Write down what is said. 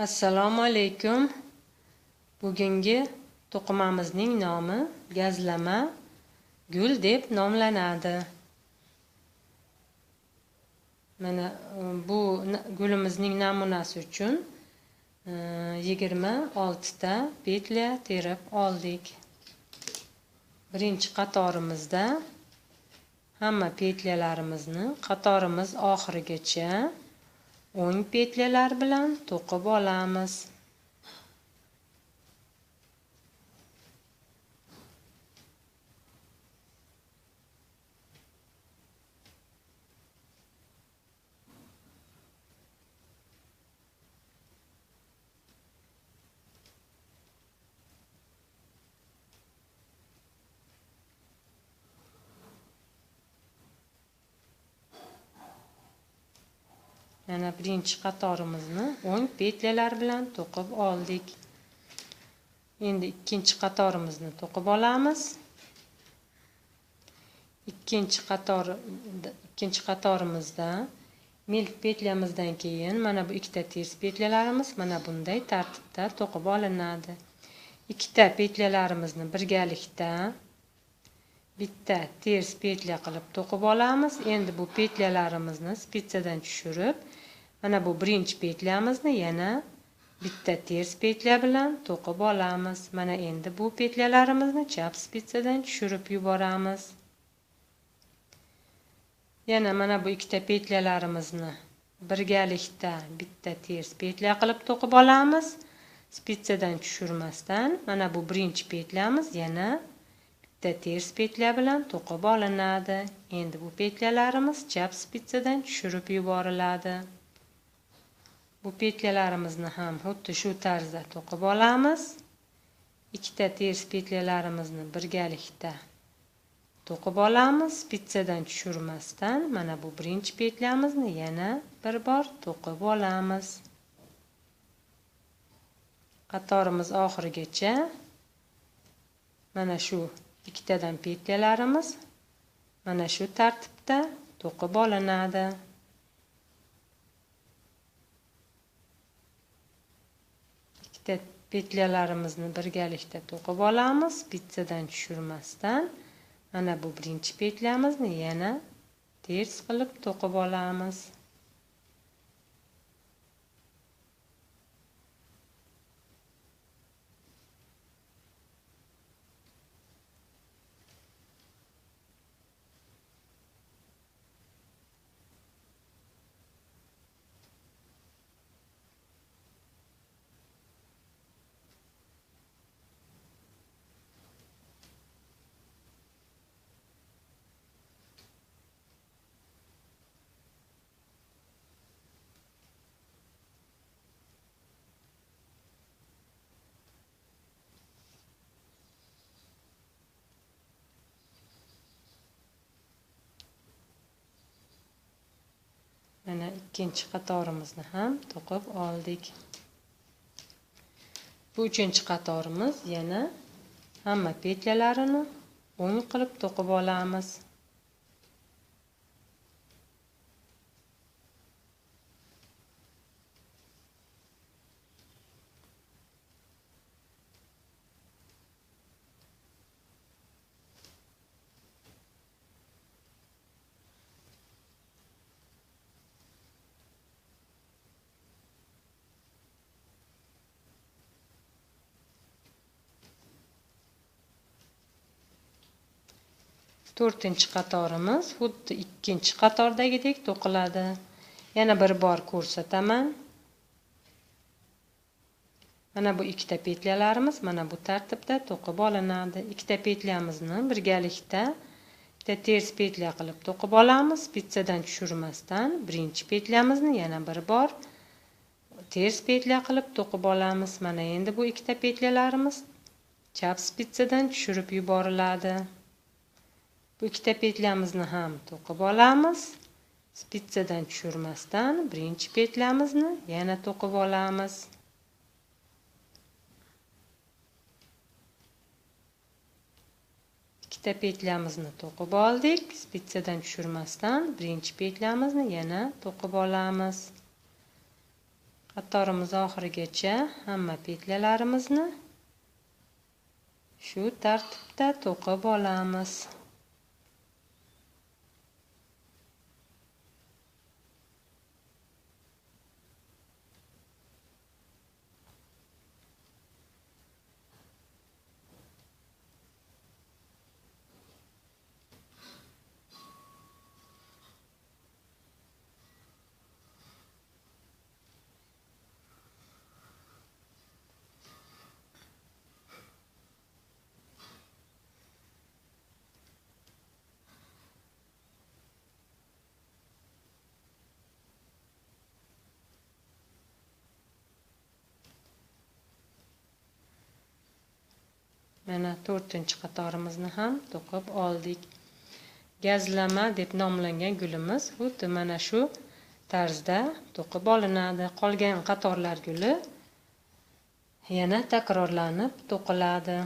Assalomu alaykum. Bugungi to'qimamizning nomi gazlama gul deb nomlanadi. Mana bu gulimizning namunasi uchun 26 ta petля terib oldik. Birinchi qatorimizda hamma petlalarimizni qatorimiz oxirigacha o'ng petlalar bilan to'qib olamiz. Yana birinchi qatorimizni o'ng petlalar bilan to'qib oldik. Endi ikkinchi qatorimizni to'qib olamiz. Ikkinchi qatorimizda milk petlamizdan keyin mana bu ikkita ters petlalarimiz mana bunday tartibda to'qib olinadi. Ikkita petlalarimizni birgalikda bitta ters petla qilib to'qib olamiz. Endi bu petlalarimizni spitsadan tushirib, mana bu birinchi petlamizni yana bitta ters petla bilan to'qib olamiz. Mana endi bu petlalarimizni chap spitsadan tushirib yuboramiz. Yana mana bu ikkita petlalarimizni birgalikda bitta ters petla qilib to'qib olamiz. Spitsadan tushirmasdan mana bu birinchi petlamiz yana bitta ters petla bilan to'qib olinadi. Endi bu petlalarimiz chap spitsadan tushirib yuboriladi. Bu petlalarimizni ham xuddi shu tarzda to'qib olamiz. Ikkita ters petlalarimizni birgalikda to'qib olamiz. Spitsadan tushirmasdan mana bu birinchi petlamizni yana bir bor to'qib olamiz. Qatorimiz oxirigacha mana shu ikkitadan petlalarimiz mana shu tartibda to'qib olinadi. Ikkita petlalarimizni birgalikda to'qib olamiz, spitsadan tushirmasdan. Mana bu birinchi petlamizni yana ters qilib to'qib olamiz. Mana ikkinchi qatorimizni ham to'qib oldik. Bu uchinchi qatorimiz yana hamma petlalarini o'ng qilib to'qib olamiz. To'rtinchi qatorimiz xuddi ikkinchi qatordagidek to'qiladi. Yana bir bor ko'rsataman. Mana bu ikkita petlalarimiz mana bu tartibda to'qib olinadi. Ikkita petlamizni birgalikda bitta ters petla qilib to'qib olamiz. Spitsadan tushirmasdan birinchi petlamizni yana bir bor ters petla qilib to'qib olamiz. Mana endi bu ikkita petlalarimiz chap spitsadan tushirib yuboriladi. Bu ikkita petlamizni ham to'qib olamiz. Spitsadan tushirmasdan birinchi petlamizni yana to'qib olamiz. Ikkita petlamizni to'qib oldik. Spitsadan tushirmasdan birinchi petlamizni yana to'qib olamiz. qatorimiz oxirigacha hamma petlalarimizni shu tartibda to'qib olamiz. Mana 4-qatorimizni ham to'qib oldik. Gazlama deb nomlangan gulimiz xuddi mana shu tarzda to'qib olinadi. Qolgan qatorlar guli yana takrorlanib to'qiladi.